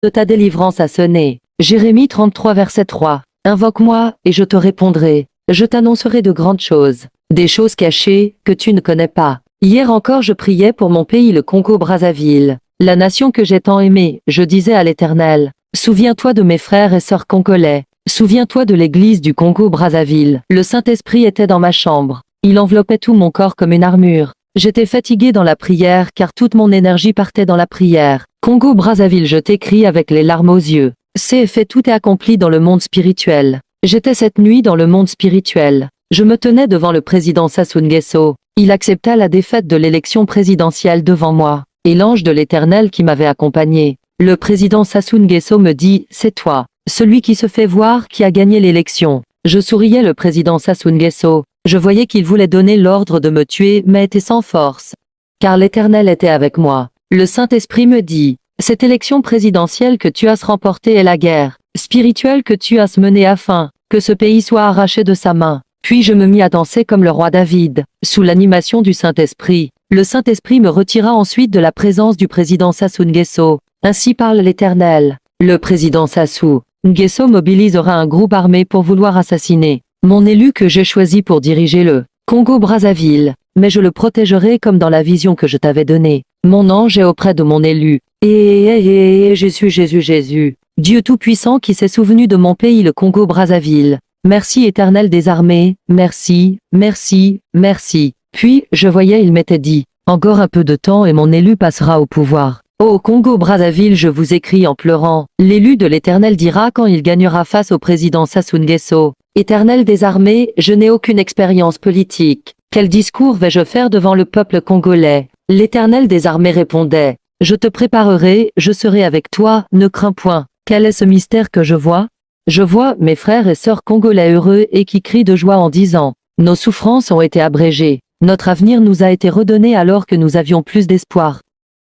de ta délivrance a sonné. Jérémie 33 verset 3. Invoque-moi, et je te répondrai. Je t'annoncerai de grandes choses. Des choses cachées, que tu ne connais pas. Hier encore je priais pour mon pays le Congo-Brazzaville. La nation que j'ai tant aimée, je disais à l'Éternel. Souviens-toi de mes frères et sœurs congolais. Souviens-toi de l'église du Congo-Brazzaville. Le Saint-Esprit était dans ma chambre. Il enveloppait tout mon corps comme une armure. J'étais fatigué dans la prière car toute mon énergie partait dans la prière. Congo-Brazzaville, je t'écris avec les larmes aux yeux. C'est fait, tout est accompli dans le monde spirituel. J'étais cette nuit dans le monde spirituel. Je me tenais devant le président Sassou Nguesso. Il accepta la défaite de l'élection présidentielle devant moi. Et l'ange de l'Éternel qui m'avait accompagné. Le président Sassou Nguesso me dit, c'est toi, celui qui se fait voir, qui a gagné l'élection. Je souriais le président Sassou Nguesso. Je voyais qu'il voulait donner l'ordre de me tuer mais était sans force. Car l'Éternel était avec moi. Le Saint-Esprit me dit, cette élection présidentielle que tu as remportée est la guerre spirituelle que tu as menée afin que ce pays soit arraché de sa main. Puis je me mis à danser comme le roi David, sous l'animation du Saint-Esprit. Le Saint-Esprit me retira ensuite de la présence du président Sassou Nguesso. Ainsi parle l'Éternel. Le président Sassou Nguesso mobilisera un groupe armé pour vouloir assassiner mon élu que j'ai choisi pour diriger le Congo-Brazzaville. Mais je le protégerai comme dans la vision que je t'avais donnée. Mon ange est auprès de mon élu. Et Jésus, Dieu Tout-Puissant qui s'est souvenu de mon pays le Congo-Brazzaville. Merci Éternel des armées, merci, merci, merci. Puis, je voyais, il m'était dit, encore un peu de temps et mon élu passera au pouvoir. Ô Congo-Brazzaville, je vous écris en pleurant. L'élu de l'Éternel dira quand il gagnera face au président Sassou Nguesso. Éternel des armées, je n'ai aucune expérience politique. Quel discours vais-je faire devant le peuple congolais? L'Éternel des armées répondait. Je te préparerai, je serai avec toi, ne crains point. Quel est ce mystère que je vois? Je vois mes frères et sœurs congolais heureux et qui crient de joie en disant, nos souffrances ont été abrégées. Notre avenir nous a été redonné alors que nous avions plus d'espoir.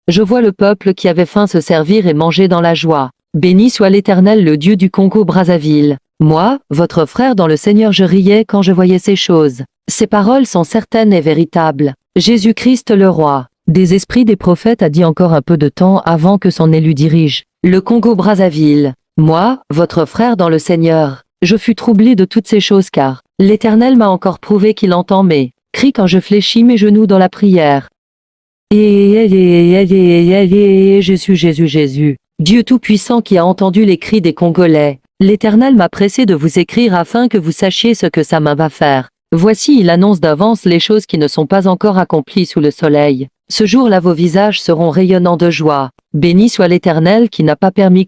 Je vois le peuple qui avait faim se servir et manger dans la joie. Béni soit l'Éternel, le Dieu du Congo-Brazzaville. Moi, votre frère dans le Seigneur, je riais quand je voyais ces choses. Ces paroles sont certaines et véritables. Jésus-Christ le roi des esprits des prophètes a dit encore un peu de temps avant que son élu dirige le Congo-Brazzaville. Moi, votre frère dans le Seigneur, je fus troublé de toutes ces choses car l'Éternel m'a encore prouvé qu'il entend mes cris quand je fléchis mes genoux dans la prière. Jésus, Dieu Tout-Puissant qui a entendu les cris des Congolais. L'Éternel m'a pressé de vous écrire afin que vous sachiez ce que sa main va faire. Voici, il annonce d'avance les choses qui ne sont pas encore accomplies sous le soleil. Ce jour-là vos visages seront rayonnants de joie. Béni soit l'Éternel qui n'a pas permis